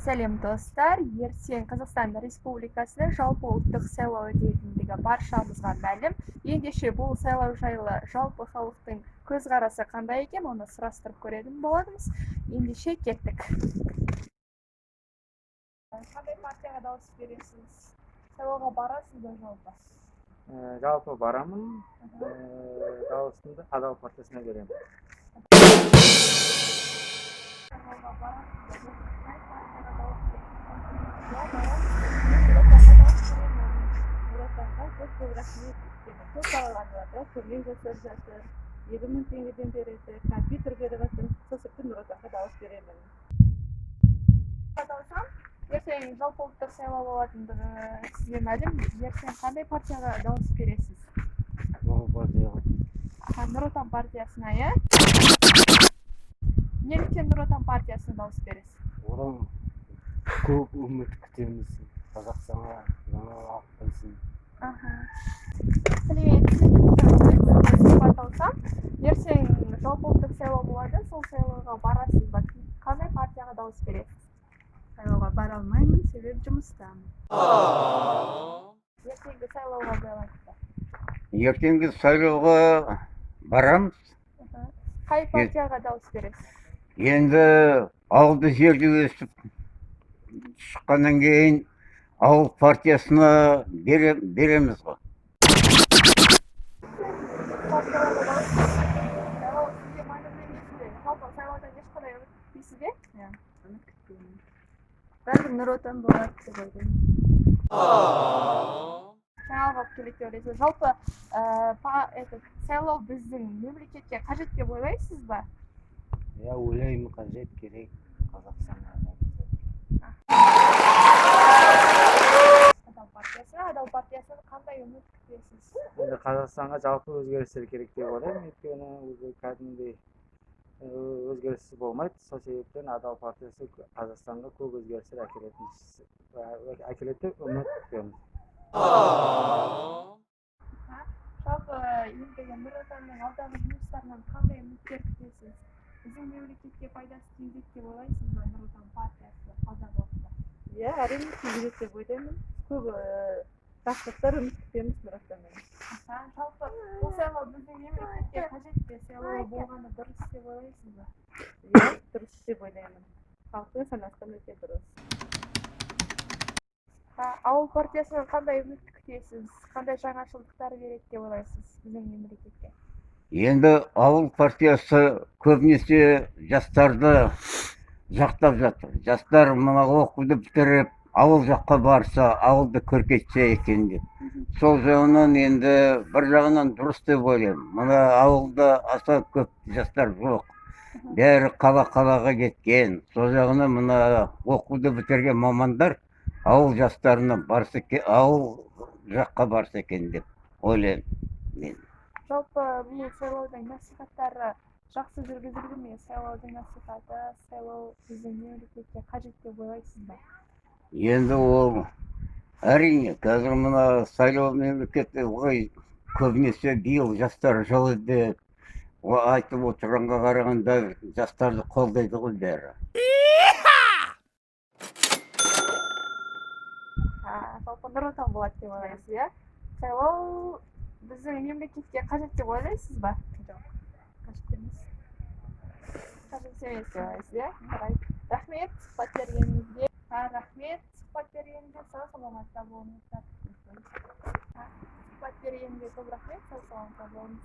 Сәлем достар, ертең Қазақстан Республикасының жалпы ұлттық сайлау өтетіндігі баршамызға мәлім. Ендеше бұл сайлау жайлы жалпы халықтың көзқарасы қандай екен, оны сұрастырып көретін боламыз. Ендеше кеттік. Қандай партияға дауыс бересіз? Сайлауға барасыз ба жалпы? Жалпы барамын. Дауысымды Адал партиясына беремін. Сайлауға барасыз ба? Көп рахмет. Көп балаларға көмек жасап жатыр. 20.000 теңгеден береді. Компьютер беріп жатыр. Сосын Нұр Отанға дауыс беремін. Ертең жалпы ұлттық сайлау болатындығы сізге мәлім. Ертең қандай партияға дауыс бересіз? Нұр Отан партиясына, иә? Неліктен Нұр Отан партиясына дауыс бересіз? Одан көп үміт күтеміз. Қазақстанға жаңа алсын. Ертең жалпы ұлттық сайлау болады, сол сайлауға барасыз ба? Қандай партияға дауыс бересіз? Сайлауға бара алмаймын, себебі жұмыстамын. Ертеңгі сайлауға байланысты. Ертеңгі сайлауға барамыз. Қай партияға дауыс бересіз? Енді ауылды жерде өсіп шыққаннан кейін ауыл партиясына береміз ғой. Сайлаудан ешқандай үміт күтпейсіз бе? Үміт күтпеймін. Бәрібір Нұр Отан болады деп ойлаймын. Жаңалық келеді деп ойлайсыз. Жалпы сайлау біздің мемлекетке қажет деп ойлайсыз ба? Я ойлаймын, қажет, керек Қазақстанға. Адал партиясынан қандай үміт күтесіз? Енді Қазақстанға жалпы өзгерістер керек деп ойлаймын. Өйткені кәдімгідей өзгеріссіз болмайды. Сол себептен Адал партиясы Қазақстанға көп өзгерістер әкеледі деп үміт күтемін. Жалпы ендігі Нұр Отанның алдағы жұмыстарынан қандай үміттер күтесіз? Біздің мемлекетке пайдасы тигізеді деп ойлайсыз ба Нұр Отан партиясы алдағы уақытта? Иә, әрине тигізеді деп ойлаймын. Көп жақсылықтар үміт күтеміз Нұр Отаннан. Жалпы бұл сайлау біздің мемлекетке қажет пе? Сайлау болғаны дұрыс деп ойлайсыз ба? Иә, дұрыс деп ойлаймын. Халықтың санасынан өте дұрыс. Ауыл партиясынан қандай үміт күтесіз? Қандай жаңашылдықтар береді деп ойлайсыз біздің мемлекетке? Енді ауыл партиясы көбінесе жастарды жақтап жатыр. Жастар мына оқуды бітіріп, ауыл жаққа барса, ауылды көркейтсе екен деп. Сол жағынан енді бір жағынан дұрыс деп ойлаймын. Мына ауылда аса көп жастар жоқ. Бәрі қалаға кеткен. Сол жағынан мына оқуды бітірген мамандар ауыл жастарына ауыл жаққа барса екен деп ойлаймын мен. Жалпы бұл сайлаудың насихаттары жақсы жүргізілді ме? Сайлаудың насихаты, сайлау біздің мемлекетке қажет деп ойлайсыз ба? Енді ол әрине, қазір мына сайлау мемлекетте көбінесе биыл жастар жылы деп айтып отырғанға қарағанда жастарды қолдайды ғой бәрі. Жалпы Нұр Отан болады деп ойлайсыз, иә? Сайлау біздің мемлекетке қажет деп ойлайсыз ба? Жоқ, қажет емес. Қажет емес деп ойлайсыз, иә? Рахмет сұхбат бергеніңізге. Рахмет сұхбат бергеніңізге, сау саламатта болыңыздар. Сұхбат бергеніңізге көп рахмет, сау саламатта болыңыз.